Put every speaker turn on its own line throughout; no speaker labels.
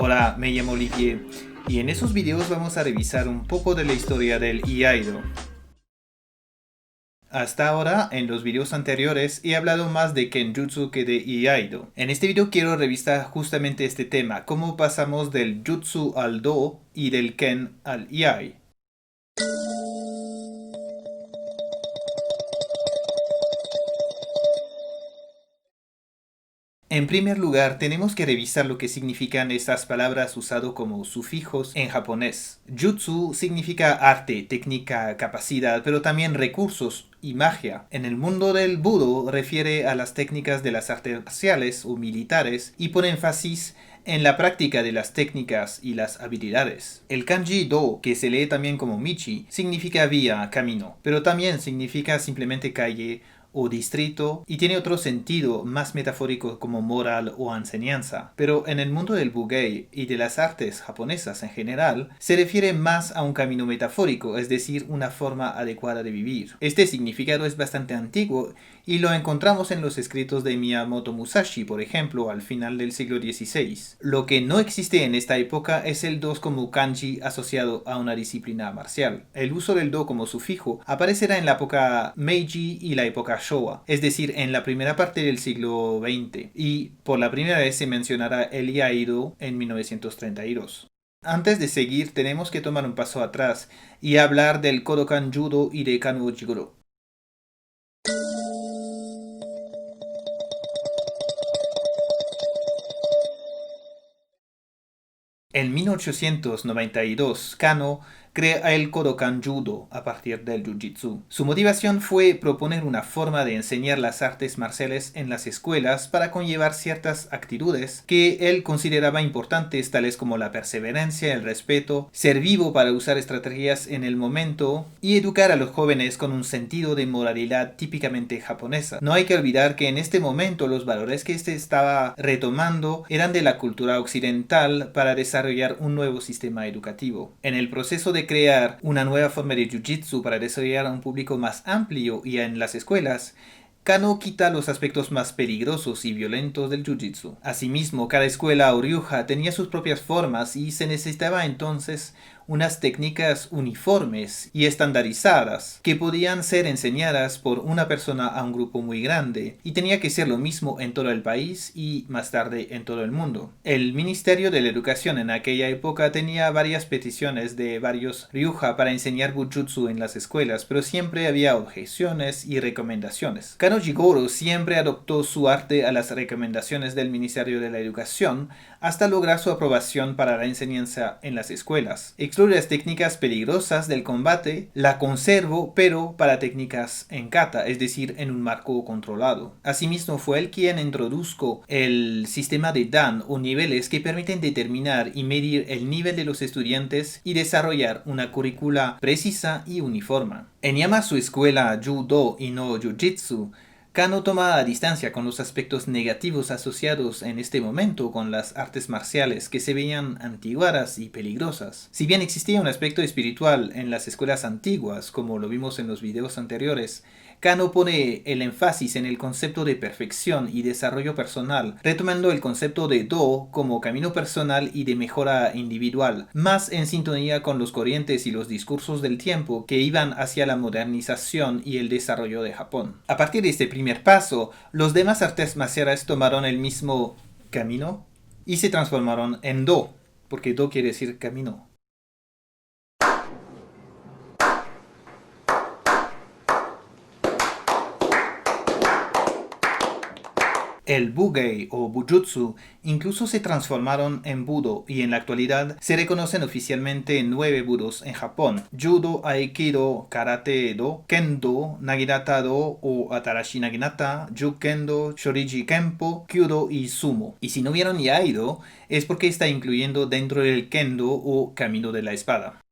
Hola, me llamo Olivier y en esos videos vamos a revisar un poco de la historia del Iaido. Hasta ahora, en los videos anteriores, he hablado más de Kenjutsu que de Iaido. En este video quiero revisar justamente este tema, cómo pasamos del Jutsu al Do y del Ken al Iai. En primer lugar, tenemos que revisar lo que significan estas palabras usadas como sufijos en japonés. Jutsu significa arte, técnica, capacidad, pero también recursos y magia. En el mundo del Budo refiere a las técnicas de las artes marciales o militares y pone énfasis en la práctica de las técnicas y las habilidades. El kanji do, que se lee también como michi, significa vía, camino, pero también significa simplemente calle o distrito y tiene otro sentido más metafórico como moral o enseñanza. Pero en el mundo del Bugei y de las artes japonesas en general, se refiere más a un camino metafórico, es decir, una forma adecuada de vivir. Este significado es bastante antiguo y lo encontramos en los escritos de Miyamoto Musashi, por ejemplo, al final del siglo XVI. Lo que no existe en esta época es el do como kanji asociado a una disciplina marcial. El uso del do como sufijo aparecerá en la época Meiji y la época Showa, es decir, en la primera parte del siglo XX, y por la primera vez se mencionará el Iaido en 1932. Antes de seguir, tenemos que tomar un paso atrás y hablar del Kodokan Judo y de Kano Jigoro. En 1892, Kano crea el Kodokan Judo a partir del Jiu-Jitsu. Su motivación fue proponer una forma de enseñar las artes marciales en las escuelas para conllevar ciertas actitudes que él consideraba importantes, tales como la perseverancia, el respeto, ser vivo para usar estrategias en el momento y educar a los jóvenes con un sentido de moralidad típicamente japonesa. No hay que olvidar que en este momento los valores que este estaba retomando eran de la cultura occidental para desarrollar un nuevo sistema educativo. En el proceso de crear una nueva forma de jiu-jitsu para desarrollar a un público más amplio y en las escuelas, Kano quita los aspectos más peligrosos y violentos del jiu-jitsu. Asimismo, cada escuela o ryuja tenía sus propias formas y se necesitaba entonces unas técnicas uniformes y estandarizadas que podían ser enseñadas por una persona a un grupo muy grande y tenía que ser lo mismo en todo el país y más tarde en todo el mundo. El Ministerio de la Educación en aquella época tenía varias peticiones de varios ryuja para enseñar bujutsu en las escuelas, pero siempre había objeciones y recomendaciones. Kano Jigoro siempre adoptó su arte a las recomendaciones del Ministerio de la Educación hasta lograr su aprobación para la enseñanza en las escuelas. Excluye las técnicas peligrosas del combate, la conservo, pero para técnicas en kata, es decir, en un marco controlado. Asimismo, fue él quien introdujo el sistema de dan o niveles que permiten determinar y medir el nivel de los estudiantes y desarrollar una currícula precisa y uniforme. En llama su escuela Judo y no Jiu-Jitsu, Kano toma distancia con los aspectos negativos asociados en este momento con las artes marciales que se veían antiguadas y peligrosas. Si bien existía un aspecto espiritual en las escuelas antiguas, como lo vimos en los videos anteriores, Kano pone el énfasis en el concepto de perfección y desarrollo personal, retomando el concepto de Do como camino personal y de mejora individual, más en sintonía con los corrientes y los discursos del tiempo que iban hacia la modernización y el desarrollo de Japón. A partir de este primer paso, los demás artes marciales tomaron el mismo camino y se transformaron en Do, porque Do quiere decir camino. El Bugei o Bujutsu incluso se transformaron en Budo y en la actualidad se reconocen oficialmente 9 budos en Japón: Judo, Aikido, Karate Do, Kendo, Naginata Do o Atarashi Naginata, Jukendo, Shoriji Kenpo, Kyudo y Sumo. Y si no vieron Iaido es porque está incluyendo dentro del Kendo o Camino de la Espada.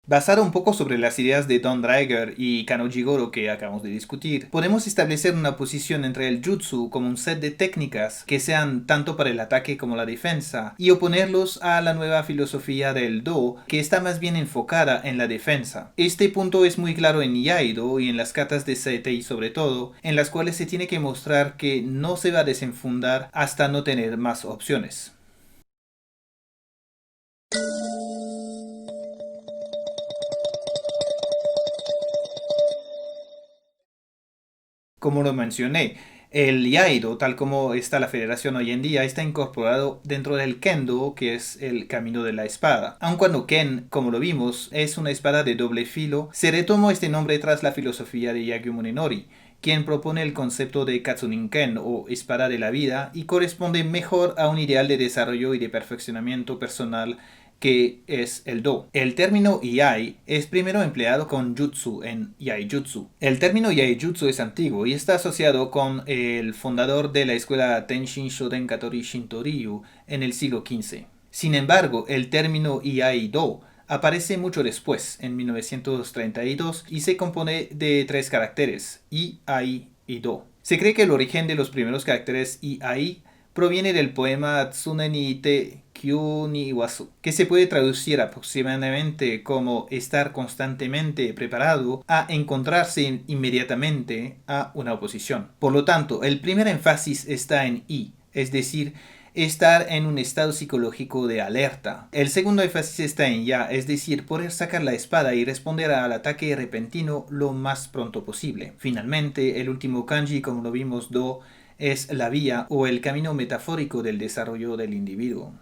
Basado un poco sobre las ideas de Don Draeger y Kano Jigoro que acabamos de discutir, podemos establecer una posición entre el jutsu como un set de técnicas que sean tanto para el ataque como la defensa, y oponerlos a la nueva filosofía del Do, que está más bien enfocada en la defensa. Este punto es muy claro en Iaido y en las katas de Seitei sobre todo, en las cuales se tiene que mostrar que no se va a desenfundar hasta no tener más opciones. Como lo mencioné, el Iaido, tal como está la federación hoy en día, está incorporado dentro del Kendo, que es el camino de la espada. Aun cuando Ken, como lo vimos, es una espada de doble filo, se retomó este nombre tras la filosofía de Yagyu Munenori, quien propone el concepto de Katsunin Ken o espada de la vida y corresponde mejor a un ideal de desarrollo y de perfeccionamiento personal que es el Do. El término Iai es primero empleado con Jutsu en Iaijutsu. El término Iaijutsu es antiguo y está asociado con el fundador de la escuela Tenshin Shoden Katori Shinto-ryu en el siglo XV. Sin embargo, el término Iai-do aparece mucho después, en 1932, y se compone de tres caracteres, I, Ai y Do. Se cree que el origen de los primeros caracteres I, Ai proviene del poema Tsune ni te Kyu ni Iwasu, que se puede traducir aproximadamente como estar constantemente preparado a encontrarse inmediatamente a una oposición. Por lo tanto, el primer énfasis está en I, es decir, estar en un estado psicológico de alerta. El segundo énfasis está en ya, es decir, poder sacar la espada y responder al ataque repentino lo más pronto posible. Finalmente, el último kanji, como lo vimos, do, es la vía o el camino metafórico del desarrollo del individuo.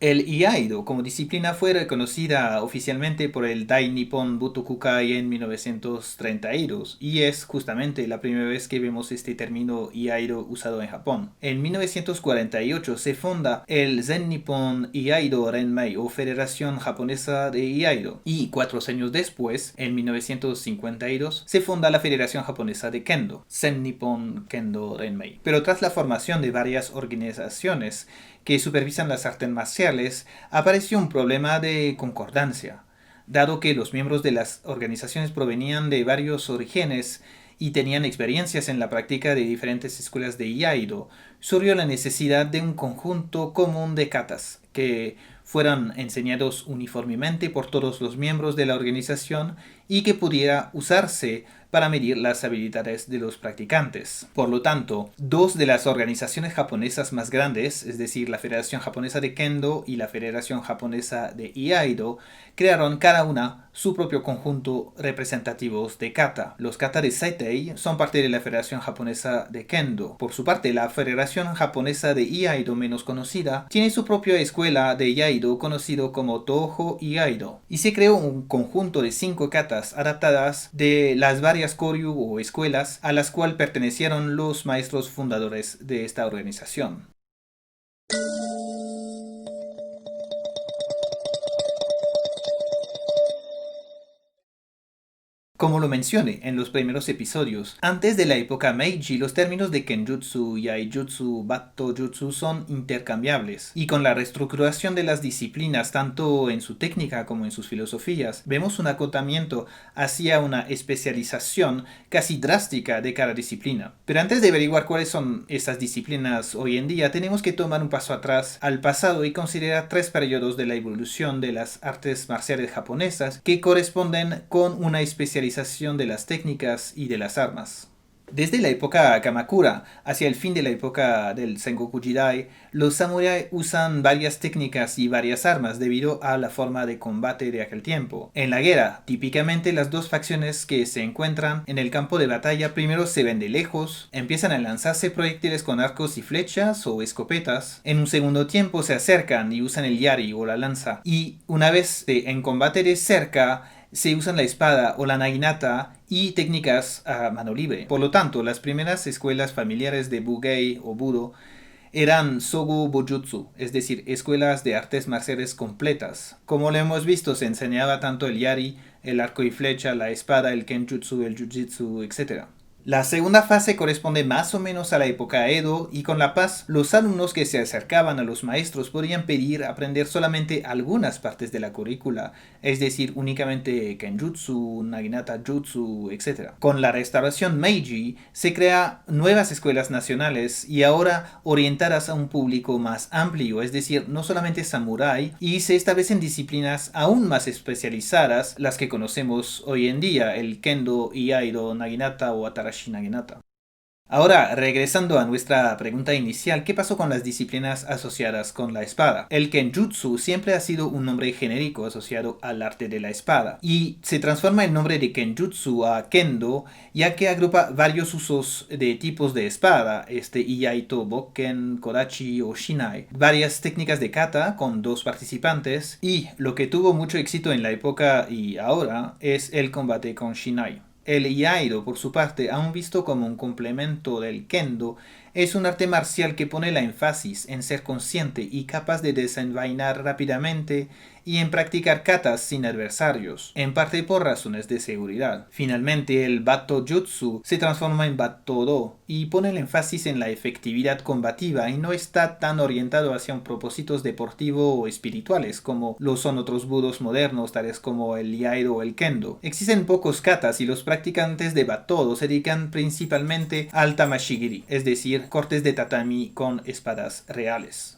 El Iaido como disciplina fue reconocida oficialmente por el Dai Nippon Butokukai en 1932 y es justamente la primera vez que vemos este término Iaido usado en Japón. En 1948 se funda el Zen Nippon Iaido Renmei o Federación Japonesa de Iaido y 4 años después, en 1952, se funda la Federación Japonesa de Kendo, Zen Nippon Kendo Renmei. Pero tras la formación de varias organizaciones que supervisan las artes marciales, apareció un problema de concordancia, dado que los miembros de las organizaciones provenían de varios orígenes y tenían experiencias en la práctica de diferentes escuelas de Iaido, surgió la necesidad de un conjunto común de katas que fueran enseñados uniformemente por todos los miembros de la organización y que pudiera usarse para medir las habilidades de los practicantes. Por lo tanto, dos de las organizaciones japonesas más grandes, es decir, la Federación Japonesa de Kendo y la Federación Japonesa de Iaido, crearon cada una su propio conjunto representativos de kata. Los kata de Seitei son parte de la Federación Japonesa de Kendo. Por su parte, la Federación Japonesa de Iaido, menos conocida, tiene su propia escuela de Iaido conocido como Toho Iaido, y se creó un conjunto de 5 katas adaptadas de las varias koryu o escuelas a las cuales pertenecieron los maestros fundadores de esta organización. Como lo mencioné en los primeros episodios, antes de la época Meiji, los términos de Kenjutsu, Yaijutsu, Batto Jutsu son intercambiables, y con la reestructuración de las disciplinas tanto en su técnica como en sus filosofías, vemos un acotamiento hacia una especialización casi drástica de cada disciplina. Pero antes de averiguar cuáles son estas disciplinas hoy en día, tenemos que tomar un paso atrás al pasado y considerar 3 periodos de la evolución de las artes marciales japonesas que corresponden con una especialización de las técnicas y de las armas. Desde la época Kamakura hacia el fin de la época del Sengoku Jidai, los samuráis usan varias técnicas y varias armas debido a la forma de combate de aquel tiempo. En la guerra, típicamente las dos facciones que se encuentran en el campo de batalla primero se ven de lejos, empiezan a lanzarse proyectiles con arcos y flechas o escopetas. En un segundo tiempo se acercan y usan el yari o la lanza. Y una vez en combate de cerca, se usan la espada o la naginata y técnicas a mano libre. Por lo tanto, las primeras escuelas familiares de Bugei o Budo eran Sogu Bojutsu, es decir, escuelas de artes marciales completas. Como lo hemos visto, se enseñaba tanto el yari, el arco y flecha, la espada, el kenjutsu, el jujitsu, etc. La segunda fase corresponde más o menos a la época Edo y con la paz los alumnos que se acercaban a los maestros podían pedir aprender solamente algunas partes de la currícula, es decir, únicamente Kenjutsu, Naginata Jutsu, etc. Con la restauración Meiji se crea nuevas escuelas nacionales y ahora orientadas a un público más amplio, es decir, no solamente samurái, y se establecen disciplinas aún más especializadas, las que conocemos hoy en día, el Kendo, Iaido, Naginata o Atarashi Naginata. Ahora, regresando a nuestra pregunta inicial, ¿qué pasó con las disciplinas asociadas con la espada? El Kenjutsu siempre ha sido un nombre genérico asociado al arte de la espada, y se transforma el nombre de Kenjutsu a Kendo, ya que agrupa varios usos de tipos de espada, Iyaito, Bokken, Kodachi o Shinai, varias técnicas de kata con dos participantes, y lo que tuvo mucho éxito en la época y ahora es el combate con Shinai. El Iaido, por su parte, aun visto como un complemento del Kendo, es un arte marcial que pone la énfasis en ser consciente y capaz de desenvainar rápidamente y en practicar katas sin adversarios, en parte por razones de seguridad. Finalmente, el Batto Jutsu se transforma en Batto-do y pone el énfasis en la efectividad combativa y no está tan orientado hacia un propósitos deportivos o espirituales como lo son otros budos modernos tales como el Iaido o el Kendo. Existen pocos katas y los practicantes de Batto-do se dedican principalmente al tamashigiri, es decir, cortes de tatami con espadas reales.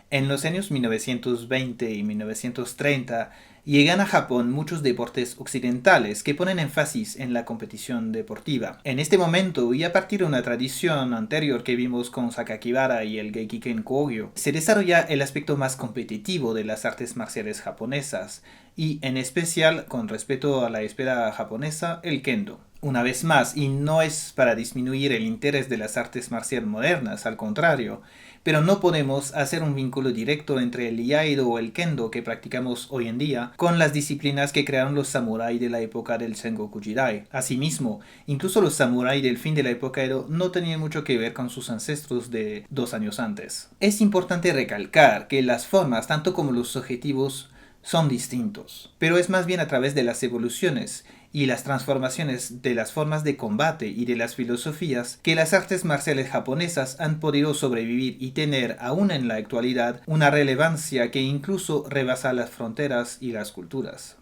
En los años 1920 y 1930 llegan a Japón muchos deportes occidentales que ponen énfasis en la competición deportiva. En este momento, y a partir de una tradición anterior que vimos con Sakakibara y el Geikiken Kogyo, se desarrolla el aspecto más competitivo de las artes marciales japonesas, y en especial con respecto a la espada japonesa, el Kendo. Una vez más, y no es para disminuir el interés de las artes marciales modernas, al contrario, pero no podemos hacer un vínculo directo entre el Iaido o el Kendo que practicamos hoy en día con las disciplinas que crearon los samuráis de la época del Sengoku Jidai. Asimismo, incluso los samuráis del fin de la época Edo no tenían mucho que ver con sus ancestros de 2 años antes. Es importante recalcar que las formas, tanto como los objetivos, son distintos, pero es más bien a través de las evoluciones y las transformaciones de las formas de combate y de las filosofías que las artes marciales japonesas han podido sobrevivir y tener aún en la actualidad una relevancia que incluso rebasa las fronteras y las culturas.